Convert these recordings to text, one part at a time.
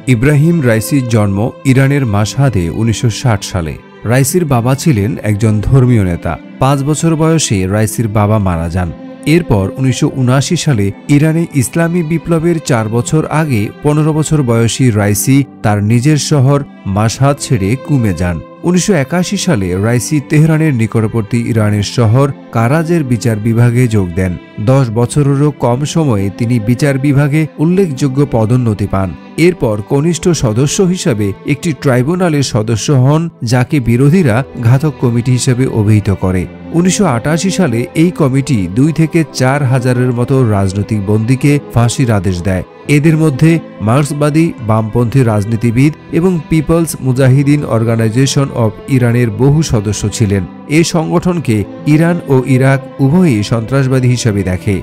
ইব্রাহিম রাইসির জন্ম ইরানের মাশহাদে ১৯৬০ সালে। রাইসির বাবা ছিলেন একজন ধর্মীয় নেতা। ৫ বছর বয়সে রাইসির বাবা মারা যান। এরপর ১৯৭৯ সালে ইরানে ইসলামী বিপ্লবের ৪ বছর আগে ১৫ বছর বয়সী রাইসি তার নিজের শহর মাশহাদ ছেড়ে কুমে যান। ১৯৮১ সালে রাইসি তেহরানের নিকটবর্তী ইরানের শহর কারাজের বিচার বিভাগে যোগ দেন। ১০ বছরেরও কম সময়ে তিনি বিচার বিভাগে উল্লেখযোগ্য পদোন্নতি পান। এরপর কনিষ্ঠ সদস্য হিসাবে একটি ট্রাইব্যুনালের সদস্য হন, যাকে বিরোধীরা ঘাতক কমিটি হিসেবে অভিহিত করে। ১৯৮৮ সালে এই কমিটি ২ থেকে ৪ হাজারের মতো রাজনৈতিক বন্দীকে ফাঁসির আদেশ দেয়। এদের মধ্যে মার্ক্সবাদী বামপন্থী রাজনীতিবিদ এবং পিপলস মুজাহিদিন অর্গানাইজেশন অব ইরানের বহু সদস্য ছিলেন। এ সংগঠনকে ইরান ও ইরাক উভয়ই সন্ত্রাসবাদী হিসাবে দেখে।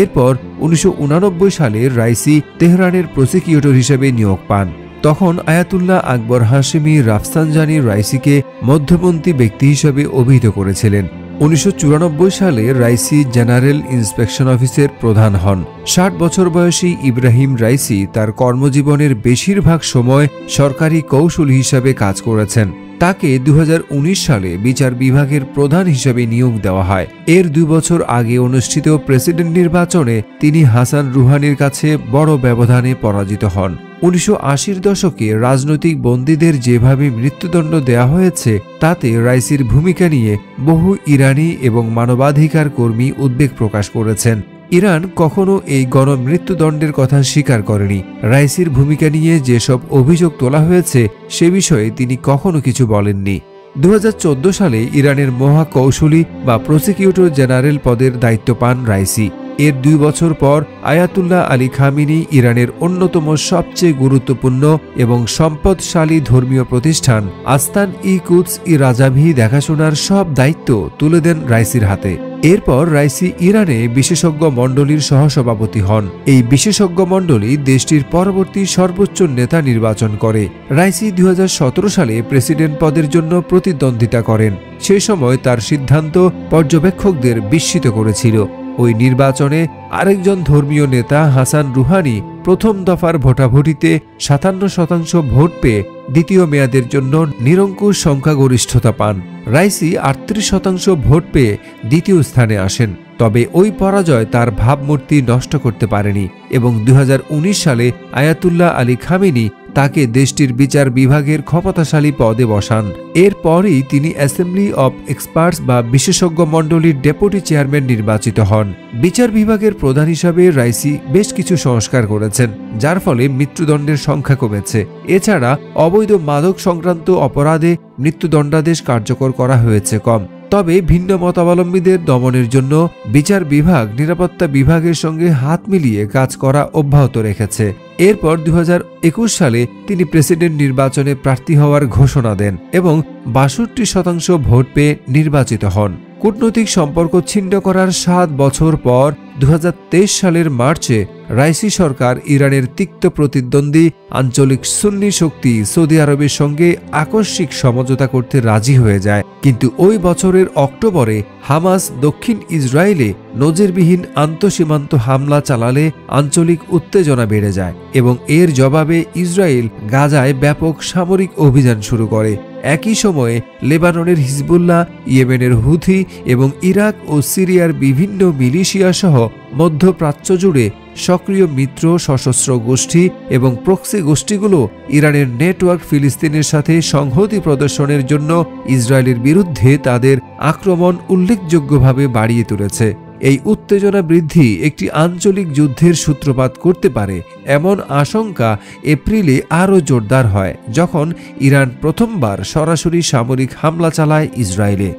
এরপর ১৯৮৯ সালে রাইসি তেহরানের প্রসিকিউটর হিসেবে নিয়োগ পান। তখন আয়াতুল্লাহ আকবর হাশেমি রাফসানজানি রাইসিকে মধ্যপন্থী ব্যক্তি হিসেবে অভিহিত করেছিলেন। ১৯৯৪ সালে রাইসি জেনারেল ইন্সপেকশন অফিসের প্রধান হন। ৬০ বছর বয়সী ইব্রাহিম রাইসি তার কর্মজীবনের বেশিরভাগ সময় সরকারি কৌশলী হিসাবে কাজ করেছেন। তাকে ২০১৯ সালে বিচার বিভাগের প্রধান হিসেবে নিয়োগ দেওয়া হয়। এর ২ বছর আগে অনুষ্ঠিত প্রেসিডেন্ট নির্বাচনে তিনি হাসান রুহানির কাছে বড় ব্যবধানে পরাজিত হন। ১৯৮০ দশকে রাজনৈতিক বন্দীদের যেভাবে মৃত্যুদণ্ড দেয়া হয়েছে, তাতে রাইসির ভূমিকা নিয়ে বহু ইরানি এবং মানবাধিকার কর্মী উদ্বেগ প্রকাশ করেছেন। ইরান কখনো এই গণমৃত্যুদণ্ডের কথা স্বীকার করেনি। রাইসির ভূমিকা নিয়ে যেসব অভিযোগ তোলা হয়েছে সে বিষয়ে তিনি কখনো কিছু বলেননি। ২০১৪ সালে ইরানের মহাকৌশলী বা প্রসিকিউটর জেনারেল পদের দায়িত্ব পান রাইসি। এর ২ বছর পর আয়াতুল্লাহ আলী খামিনি ইরানের অন্যতম সবচেয়ে গুরুত্বপূর্ণ এবং সম্পদশালী ধর্মীয় প্রতিষ্ঠান আস্তান ই কুদস ই রাজাভি দেখাশোনার সব দায়িত্ব তুলে দেন রাইসির হাতে। এরপর রাইসি ইরানে বিশেষজ্ঞ মণ্ডলীর সহসভাপতি হন। এই বিশেষজ্ঞ মণ্ডলী দেশটির পরবর্তী সর্বোচ্চ নেতা নির্বাচন করে। রাইসি ২০১৭ সালে প্রেসিডেন্ট পদের জন্য প্রতিদ্বন্দ্বিতা করেন। সে সময় তার সিদ্ধান্ত পর্যবেক্ষকদের বিস্মিত করেছিল। ওই নির্বাচনে আরেকজন ধর্মীয় নেতা হাসান রুহানি প্রথম দফার ভোটাভুটিতে ৫৭% ভোট পেয়ে দ্বিতীয় মেয়াদের জন্য নিরঙ্কুশ সংখ্যাগরিষ্ঠতা পান। রাইসি ৩৮% ভোট পেয়ে দ্বিতীয় স্থানে আসেন। তবে ওই পরাজয় তার ভাবমূর্তি নষ্ট করতে পারেনি এবং ২০১৯ সালে আয়াতুল্লাহ আলী খামেনি তাকে দেশটির বিচার বিভাগের ক্ষমতাশালী পদে বসান। এরপরই তিনি অ্যাসেম্বলি অব এক্সপার্টস বা বিশেষজ্ঞ মণ্ডলীর ডেপুটি চেয়ারম্যান নির্বাচিত হন। বিচার বিভাগের প্রধান হিসাবে রাইসি বেশ কিছু সংস্কার করেছেন, যার ফলে মৃত্যুদণ্ডের সংখ্যা কমেছে। এছাড়া অবৈধ মাদক সংক্রান্ত অপরাধে মৃত্যুদণ্ডাদেশ কার্যকর করা হয়েছে কম। তবে ভিন্ন মতাবলম্বীদের দমনের জন্য বিচার বিভাগ নিরাপত্তা বিভাগের সঙ্গে হাত মিলিয়ে কাজ করা অব্যাহত রেখেছে। এরপর ২০২১ সালে তিনি প্রেসিডেন্ট নির্বাচনে প্রার্থী হওয়ার ঘোষণা দেন এবং ৬২% ভোট পেয়ে নির্বাচিত হন। কূটনৈতিক সম্পর্ক ছিন্ন করার ৭ বছর পর ২০২৩ সালের মার্চে রাইসি সরকার ইরানের তিক্ত প্রতিদ্বন্দ্বী আঞ্চলিক সুন্নি শক্তি সৌদি আরবের সঙ্গে আকস্মিক সমঝোতা করতে রাজি হয়ে যায়। কিন্তু ওই বছরের অক্টোবরে হামাস দক্ষিণ ইসরায়েলে নজিরবিহীন আন্তঃসীমান্ত হামলা চালালে আঞ্চলিক উত্তেজনা বেড়ে যায় এবং এর জবাবে ইসরায়েল গাজায় ব্যাপক সামরিক অভিযান শুরু করে। একই সময়ে লেবাননের হিজবুল্লাহ, ইয়েমেনের হুথি এবং ইরাক ও সিরিয়ার বিভিন্ন মিলিশিয়া সহ মধ্যপ্রাচ্য জুড়ে সক্রিয় মিত্র সশস্ত্র গোষ্ঠী এবং প্রক্সি গোষ্ঠীগুলো ইরানের নেটওয়ার্ক ফিলিস্তিনের সাথে সংহতি প্রদর্শনের জন্য ইসরায়েলের বিরুদ্ধে তাদের আক্রমণ উল্লেখযোগ্যভাবে বাড়িয়ে তুলেছে। এই উত্তেজনা বৃদ্ধি একটি আঞ্চলিক যুদ্ধের সূত্রপাত করতে পারে এমন আশঙ্কা এপ্রিলে আরও জোরদার হয়, যখন ইরান প্রথমবার সরাসরি সামরিক হামলা চালায় ইসরায়েলে।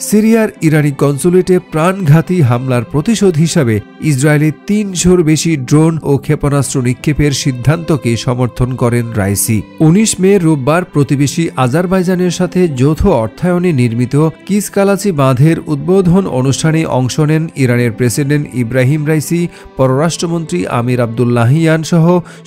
সিরিয়ার ইরানি কনসুলেটে প্রাণঘাতী হামলার প্রতিশোধ হিসাবে ইসরায়েলে ৩০০-র বেশি ড্রোন ও ক্ষেপণাস্ত্র নিক্ষেপের সিদ্ধান্তকে সমর্থন করেন রাইসি। ১৯ মে রোববার প্রতিবেশী আজারবাইজানের সাথে যৌথ অর্থায়নে নির্মিত কিসকালাচি বাঁধের উদ্বোধন অনুষ্ঠানে অংশ নেন ইরানের প্রেসিডেন্ট ইব্রাহিম রাইসি, পররাষ্ট্রমন্ত্রী আমির আবদুল্লাহিয়ান সহ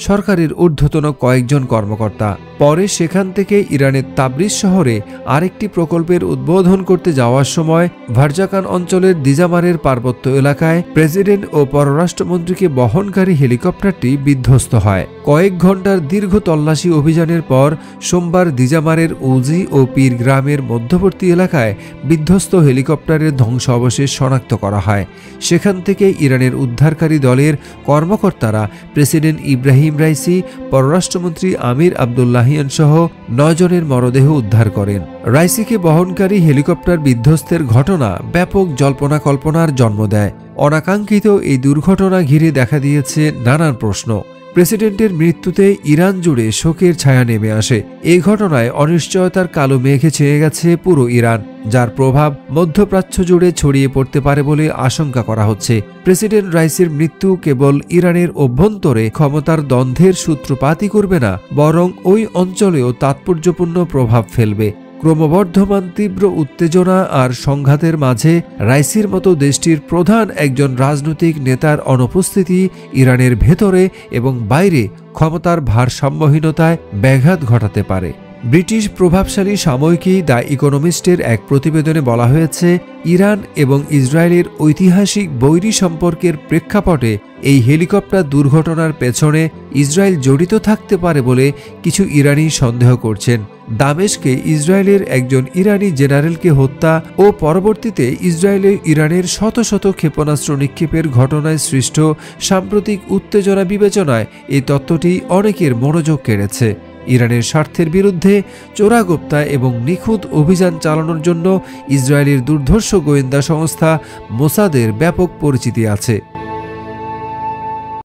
সরকারের ঊর্ধ্বতন কয়েকজন কর্মকর্তা। পরে সেখান থেকে ইরানের তাবরিজ শহরে আরেকটি প্রকল্পের উদ্বোধন করতে যাওয়ার সময় ভারজাকান অঞ্চলের দিজামারের পার্বত্য এলাকায় প্রেসিডেন্ট ও পররাষ্ট্রমন্ত্রীকে বহনকারী হেলিকপ্টারটি বিধ্বস্ত হয়। কয়েক ঘন্টার দীর্ঘ তল্লাশি অভিযানের পর সোমবার দিজামারের উজি ও পীর গ্রামের মধ্যবর্তী এলাকায় বিধ্বস্ত হেলিকপ্টারের ধ্বংস অবশেষ শনাক্ত করা হয়। সেখান থেকে ইরানের উদ্ধারকারী দলের কর্মকর্তারা প্রেসিডেন্ট ইব্রাহিম রাইসি, পররাষ্ট্রমন্ত্রী আমির আবদুল্লাহিয়ান সহ 9 জনের মরদেহ উদ্ধার করেন। রাইসিকে বহনকারী হেলিকপ্টার বিধ্বস্তের ঘটনা ব্যাপক জল্পনা কল্পনার জন্ম দেয়। অনাকাঙ্ক্ষিত এই দুর্ঘটনা ঘিরে দেখা দিয়েছে নানান প্রশ্ন। প্রেসিডেন্টের মৃত্যুতে ইরান জুড়ে শোকের ছায়া নেমে আসে। এই ঘটনায় অনিশ্চয়তার কালো মেঘে ছেয়ে গেছে পুরো ইরান, যার প্রভাব মধ্যপ্রাচ্য জুড়ে ছড়িয়ে পড়তে পারে বলে আশঙ্কা করা হচ্ছে। প্রেসিডেন্ট রাইসির মৃত্যু কেবল ইরানের অভ্যন্তরে ক্ষমতার দ্বন্দ্বের সূত্রপাতই করবে না, বরং ওই অঞ্চলেও তাৎপর্যপূর্ণ প্রভাব ফেলবে। ক্রমবর্ধমান তীব্র উত্তেজনা আর সংঘাতের মাঝে রাইসির মতো দেশটির প্রধান একজন রাজনৈতিক নেতার অনুপস্থিতি ইরানের ভেতরে এবং বাইরে ক্ষমতার ভারসাম্যহীনতায় ব্যাঘাত ঘটাতে পারে। ব্রিটিশ প্রভাবশালী সাময়িকী দ্য ইকোনমিস্টের এক প্রতিবেদনে বলা হয়েছে, ইরান এবং ইসরায়েলের ঐতিহাসিক বৈরী সম্পর্কের প্রেক্ষাপটে এই হেলিকপ্টার দুর্ঘটনার পেছনে ইসরায়েল জড়িত থাকতে পারে বলে কিছু ইরানি সন্দেহ করছেন। দামেস্কে ইসরায়েলের একজন ইরানি জেনারেলকে হত্যা ও পরবর্তীতে ইসরায়েলে ইরানের শত শত ক্ষেপণাস্ত্র নিক্ষেপের ঘটনায় সৃষ্ট সাম্প্রতিক উত্তেজনা বিবেচনায় এই তত্ত্বটি অনেকের মনোযোগ কেড়েছে। ইরানের স্বার্থের বিরুদ্ধে চোরাগোপ্তা এবং নিখুঁত অভিযান চালানোর জন্য ইসরায়েলের দুর্ধর্ষ গোয়েন্দা সংস্থা মোসাদের ব্যাপক পরিচিতি আছে।